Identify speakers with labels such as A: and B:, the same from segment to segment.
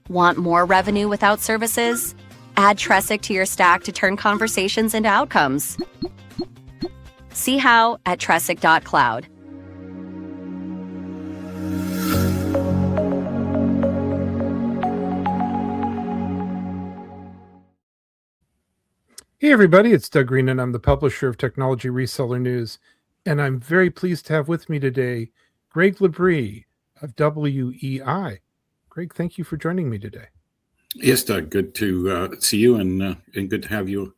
A: Want more revenue without services? Add Tressic to your stack to turn conversations into outcomes. See how at Tressic.cloud.
B: Hey everybody, it's Doug Green and I'm the publisher of Technology Reseller News, and I'm very pleased to have with me today Greg LaBrie of WEI. Greg, thank you for joining me today.
C: Yes, Doug, good to see you and good to have you.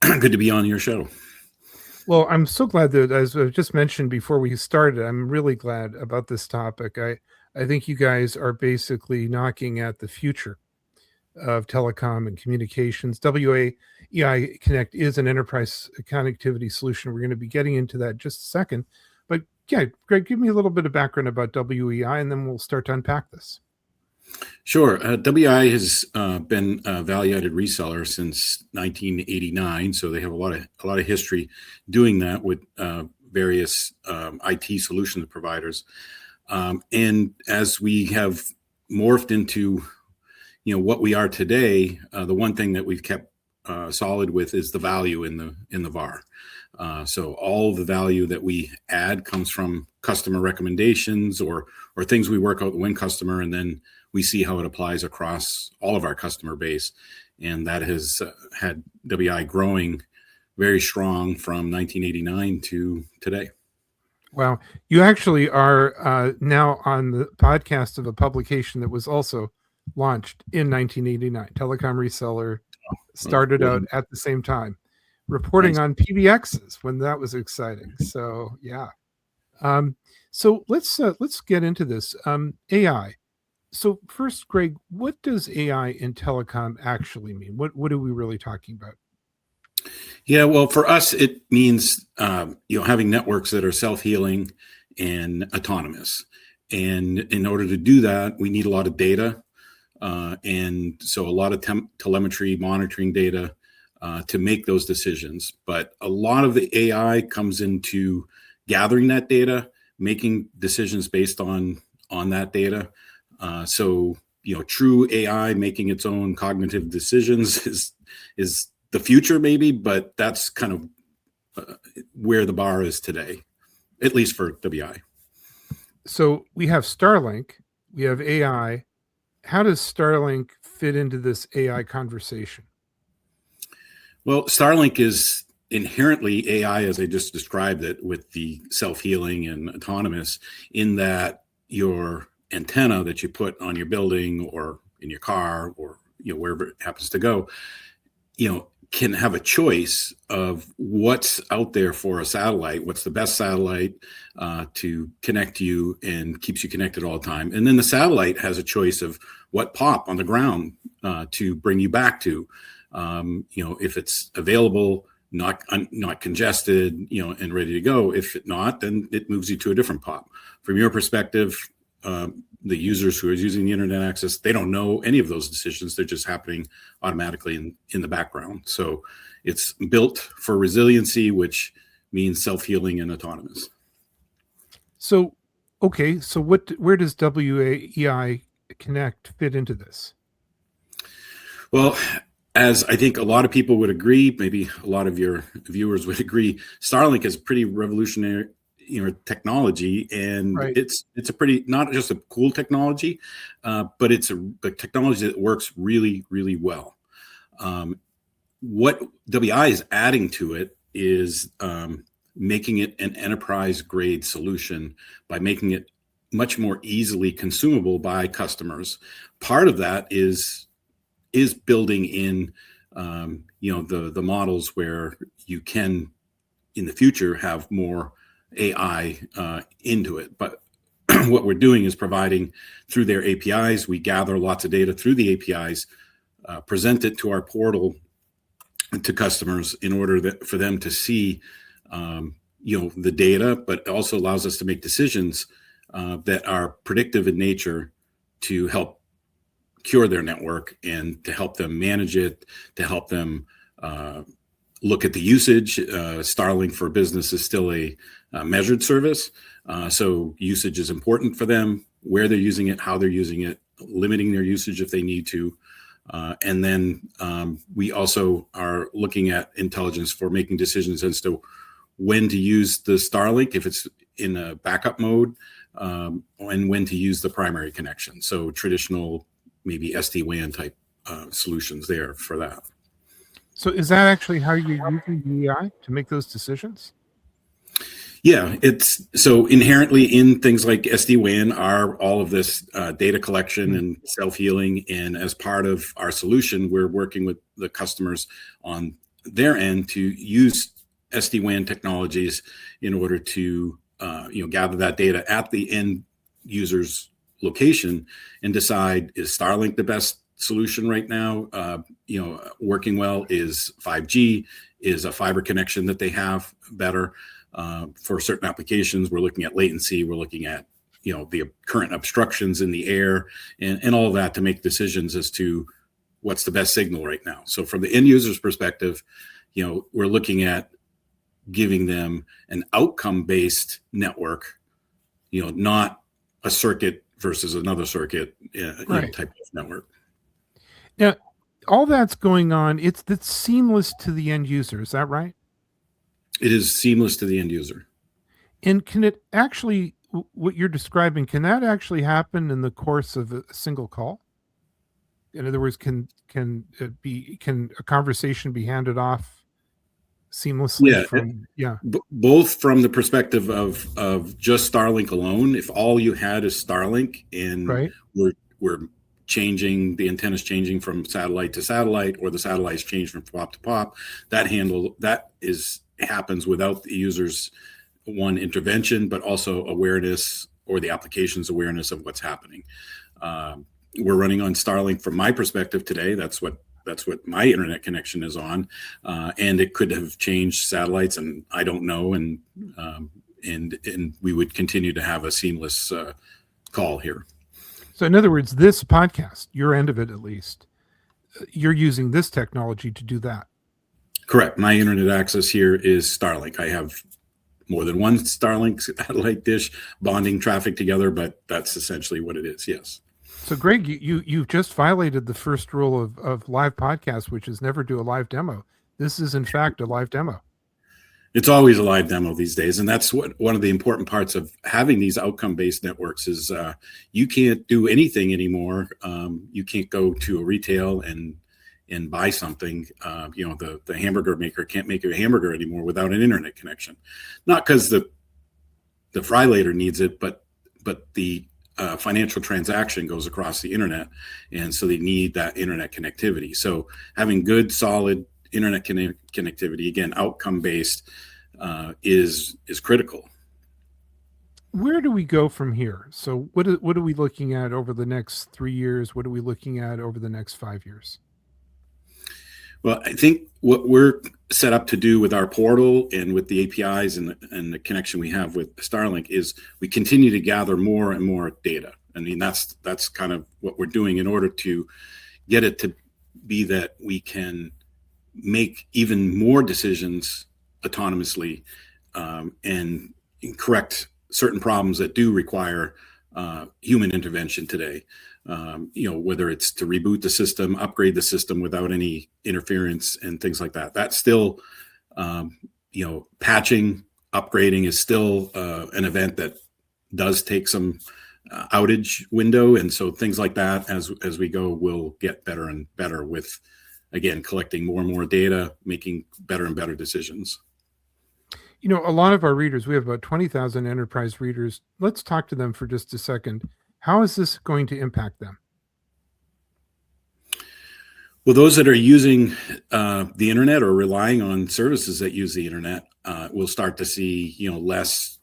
C: Good to be on your show.
B: Well, I'm so glad that, as I just mentioned before we started, I'm really glad about this topic. I think you guys are basically knocking at the future of telecom and communications. WEI Connect is an enterprise connectivity solution. We're going to be getting into that in just a second. But yeah, Greg, give me a little bit of background about WEI, and then we'll start to unpack this.
C: Sure. WEI has been a value-added reseller since 1989, so they have a lot of history doing that with various IT solution providers. And as we have morphed into what we are today, the one thing that we've kept solid with is the value in the VAR. So all the value that we add comes from customer recommendations or things we work out with one customer, and then we see how it applies across all of our customer base. And that has had WEI growing very strong from 1989 to today.
B: Wow. You actually are now on the podcast of a publication that was also launched in 1989. Telecom Reseller started out at the same time, reporting on PBXs when that was exciting. So yeah. So let's get into this. AI. So first, Greg, what does AI in telecom actually mean? What are we really talking about?
C: Yeah, well, for us, it means having networks that are self-healing and autonomous. And in order to do that, we need a lot of data. And so a lot of telemetry monitoring data to make those decisions. But a lot of the AI comes into gathering that data, making decisions based on that data. So true AI making its own cognitive decisions is the future maybe, but that's kind of where the bar is today, at least for WEI.
B: So we have Starlink, we have AI. How does Starlink fit into this AI conversation?
C: Well, Starlink is inherently AI, as I just described it, with the self-healing and autonomous, in that your antenna that you put on your building or in your car or wherever it happens to go, can have a choice of what's out there for a satellite, what's the best satellite to connect you and keeps you connected all the time. And then the satellite has a choice of what pop on the ground to bring you back to, if it's available, not congested, and ready to go. If not, then it moves you to a different pop. From your perspective, the users who are using the internet access, they don't know any of those decisions. They're just happening automatically in the background. So it's built for resiliency, which means self-healing and autonomous.
B: So, okay. So where does WEI Connect fit into this?
C: Well, as I think a lot of people would agree, maybe a lot of your viewers would agree, Starlink is pretty revolutionary technology, and
B: right.
C: it's a pretty, not just a cool technology, but it's a technology that works really, really well. What WEI is adding to it is making it an enterprise grade solution by making it much more easily consumable by customers. Part of that is building in the models where you can in the future have more AI into it. But what we're doing is providing through their APIs. We gather lots of data through the APIs, present it to our portal to customers in order for them to see the data, but it also allows us to make decisions that are predictive in nature to help cure their network and to help them manage it, to help them look at the usage. Starlink for Business is still a measured service. So usage is important for them, where they're using it, how they're using it, limiting their usage if they need to. And then we also are looking at intelligence for making decisions as to when to use the Starlink, if it's in a backup mode, and when to use the primary connection. So traditional, maybe SD-WAN type solutions there for that.
B: So is that actually how you're using WEI to make those decisions?
C: Yeah, it's so inherently in things like SD-WAN are all of this data collection and self-healing. And as part of our solution, we're working with the customers on their end to use SD-WAN technologies in order to gather that data at the end user's location and decide, is Starlink the best solution right now? Working well, is 5G, is a fiber connection that they have better? For certain applications, we're looking at latency, we're looking at the current obstructions in the air and all of that to make decisions as to what's the best signal right now. So from the end user's perspective, we're looking at giving them an outcome-based network, not a circuit versus another circuit type of network.
B: Now, all that's going on, it's seamless to the end user. Is that right?
C: It is seamless to the end user.
B: And can it actually, what you're describing, can that actually happen in the course of a single call? In other words, can a conversation be handed off seamlessly?
C: Both from the perspective of just Starlink alone. If all you had is Starlink and we're changing, the antenna's changing from satellite to satellite, or the satellite's changed from pop to pop, that happens without the user's intervention, but also awareness, or the application's awareness of what's happening. We're running on Starlink from my perspective today. That's what my internet connection is on, and it could have changed satellites, and I don't know. And we would continue to have a seamless call here.
B: So in other words, this podcast, your end of it at least, you're using this technology to do that.
C: Correct. My internet access here is Starlink. I have more than one Starlink satellite dish bonding traffic together, but that's essentially what it is. Yes.
B: So Greg, you've just violated the first rule of live podcasts, which is never do a live demo. This is in fact a live demo.
C: It's always a live demo these days. And that's one of the important parts of having these outcome-based networks is you can't do anything anymore. You can't go to a retail and buy something. The hamburger maker can't make a hamburger anymore without an internet connection. Not because the fry later needs it, but the financial transaction goes across the internet. And so they need that internet connectivity. So having good, solid internet connectivity, again, outcome-based, is critical.
B: Where do we go from here? So what are we looking at over the next 3 years? What are we looking at over the next 5 years?
C: Well, I think what we're set up to do with our portal and with the APIs and the connection we have with Starlink is we continue to gather more and more data. I mean, that's kind of what we're doing in order to get it to be that we can make even more decisions autonomously and correct certain problems that do require human intervention today. Whether it's to reboot the system, upgrade the system without any interference and things like that. That's still, patching, upgrading is still an event that does take some outage window. And so things like that, as we go, will get better and better with, again, collecting more and more data, making better and better decisions.
B: A lot of our readers, we have about 20,000 enterprise readers. Let's talk to them for just a second. How is this going to impact them?
C: Well, those that are using the internet or relying on services that use the internet will start to see, less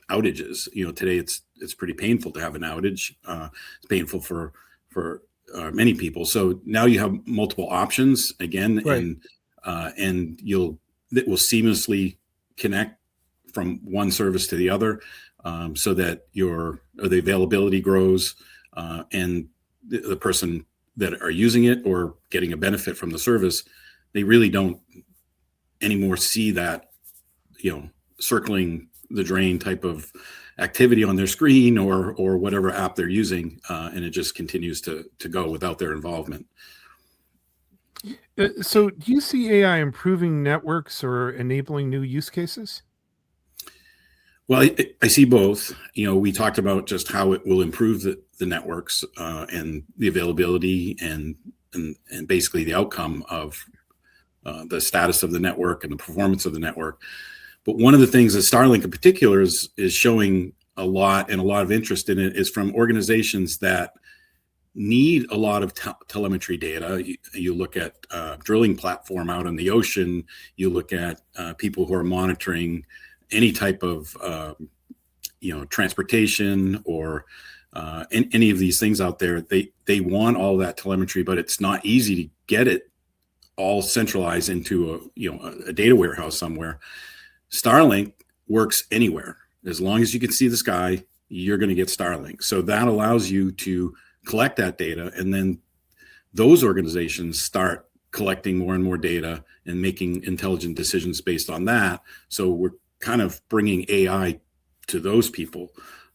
C: outages. Today it's pretty painful to have an outage. It's painful for many people. So now you have multiple options again,
B: right.
C: and that will seamlessly connect from one service to the other, so that the availability grows, and the person that are using it or getting a benefit from the service, they really don't anymore see that, circling the drain type of activity on their screen or whatever app they're using, and it just continues to go without their involvement.
B: So do you see AI improving networks or enabling new use cases?
C: Well, I see both. We talked about just how it will improve the networks and the availability and basically the outcome of the status of the network and the performance of the network. But one of the things that Starlink in particular is showing a lot of interest in it is from organizations that need a lot of telemetry data. You look at drilling platform out in the ocean, you look at people who are monitoring any type of transportation or any of these things out there. They want all that telemetry, but it's not easy to get it all centralized into a data warehouse somewhere. Starlink works anywhere. As long as you can see the sky, you're going to get Starlink. So that allows you to collect that data, and then those organizations start collecting more and more data and making intelligent decisions based on that. So we're kind of bringing AI to those people.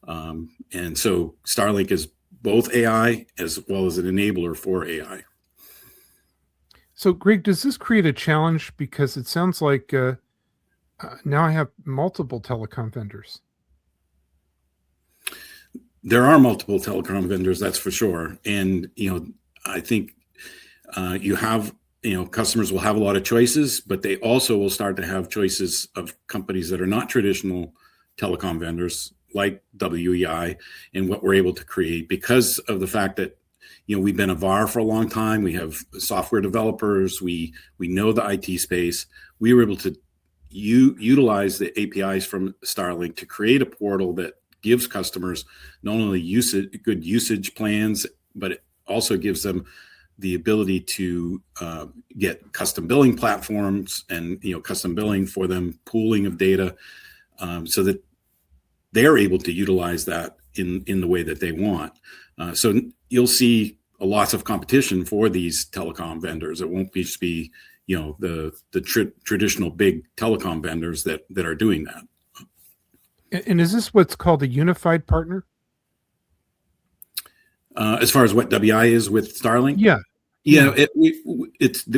C: And so Starlink is both AI as well as an enabler for AI.
B: So, Greg, does this create a challenge? Because it sounds like now I have multiple telecom vendors.
C: There are multiple telecom vendors, that's for sure. And, I think you have, customers will have a lot of choices, but they also will start to have choices of companies that are not traditional telecom vendors like WEI and what we're able to create because of the fact that, we've been a VAR for a long time. We have software developers. We know the IT space. We were able to utilize the APIs from Starlink to create a portal that gives customers not only good usage plans, but it also gives them the ability to get custom billing platforms and custom billing for them, pooling of data, so that they're able to utilize that in the way that they want. So you'll see lots of competition for these telecom vendors. It won't just be the traditional big telecom vendors that are doing that.
B: And is this what's called a unified partner?
C: As far as what WEI is with Starlink?
B: Yeah.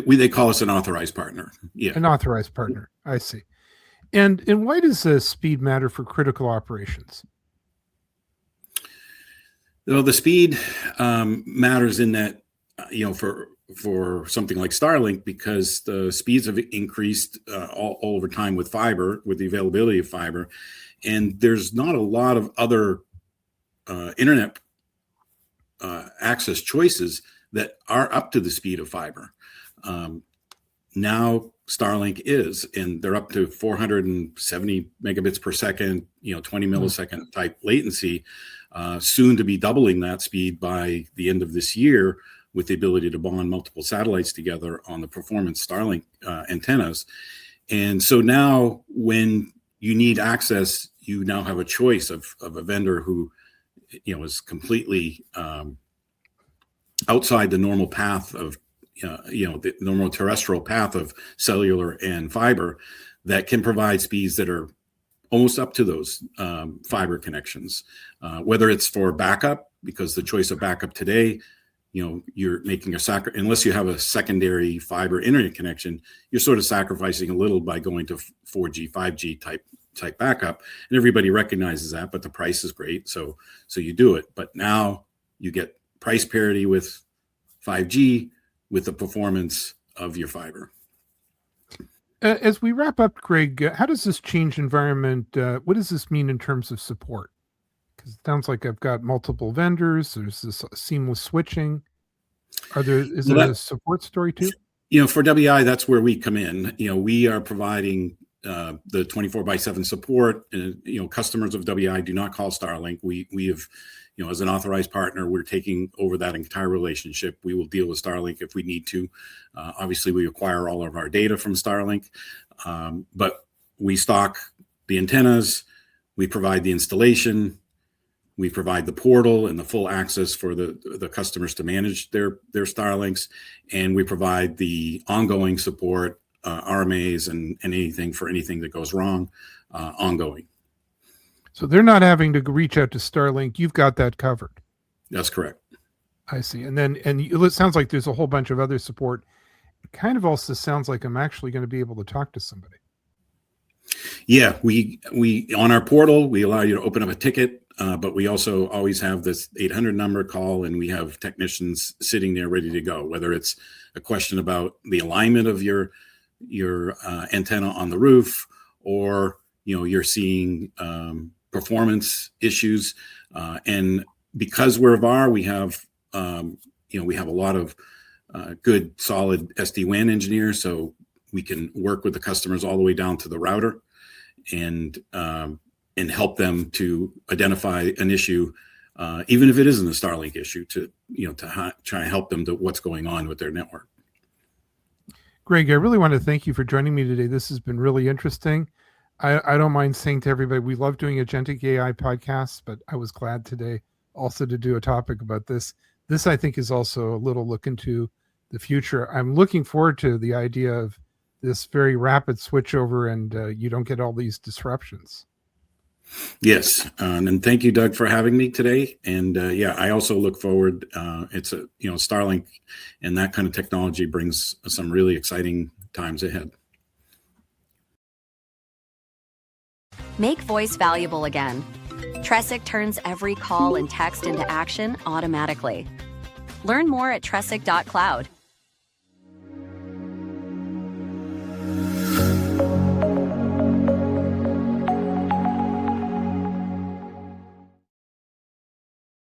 C: They call us an authorized partner. Yeah.
B: An authorized partner. I see. And why does speed matter for critical operations?
C: Well, the speed matters in that, for something like Starlink, because the speeds have increased all over time with fiber, with the availability of fiber. And there's not a lot of other internet access choices that are up to the speed of fiber. Now Starlink is, and they're up to 470 megabits per second, 20 millisecond type latency, soon to be doubling that speed by the end of this year with the ability to bond multiple satellites together on the performance Starlink antennas. And so now when you need access, you now have a choice of a vendor who, is completely outside the normal path of, the normal terrestrial path of cellular and fiber that can provide speeds that are almost up to those fiber connections, whether it's for backup, because the choice of backup today, you're making unless you have a secondary fiber internet connection, you're sort of sacrificing a little by going to 4G, 5G type backup. And everybody recognizes that, but the price is great. So you do it. But now you get price parity with 5G with the performance of your fiber.
B: As we wrap up, Greg, how does this change environment? What does this mean in terms of support? Because it sounds like I've got multiple vendors. There's this seamless switching. Is there a support story too?
C: For WEI, that's where we come in. We are providing the 24/7 support. Customers of WEI do not call Starlink. We have, as an authorized partner, we're taking over that entire relationship. We will deal with Starlink if we need to. Obviously, we acquire all of our data from Starlink, but we stock the antennas. We provide the installation. We provide the portal and the full access for the customers to manage their Starlinks, and we provide the ongoing support, RMAs, and anything that goes wrong, ongoing.
B: So they're not having to reach out to Starlink. You've got that covered.
C: That's correct.
B: I see. And it sounds like there's a whole bunch of other support. It kind of also sounds like I'm actually going to be able to talk to somebody.
C: Yeah, we on our portal, we allow you to open up a ticket, but we also always have this 800 number call, and we have technicians sitting there ready to go, whether it's a question about the alignment of your antenna on the roof, or you're seeing performance issues, and because we're VAR, we have we have a lot of good solid SD-WAN engineers, so we can work with the customers all the way down to the router, and help them to identify an issue, even if it isn't a Starlink issue, to try and help them to what's going on with their network.
B: Greg, I really want to thank you for joining me today. This has been really interesting. I don't mind saying to everybody, we love doing agentic AI podcasts, but I was glad today also to do a topic about this. This, I think, is also a little look into the future. I'm looking forward to the idea of this very rapid switchover, and you don't get all these disruptions.
C: Yes, and thank you, Doug, for having me today. And I also look forward. It's Starlink and that kind of technology brings some really exciting times ahead.
A: Make voice valuable again. Tressic turns every call and text into action automatically. Learn more at tressic.cloud.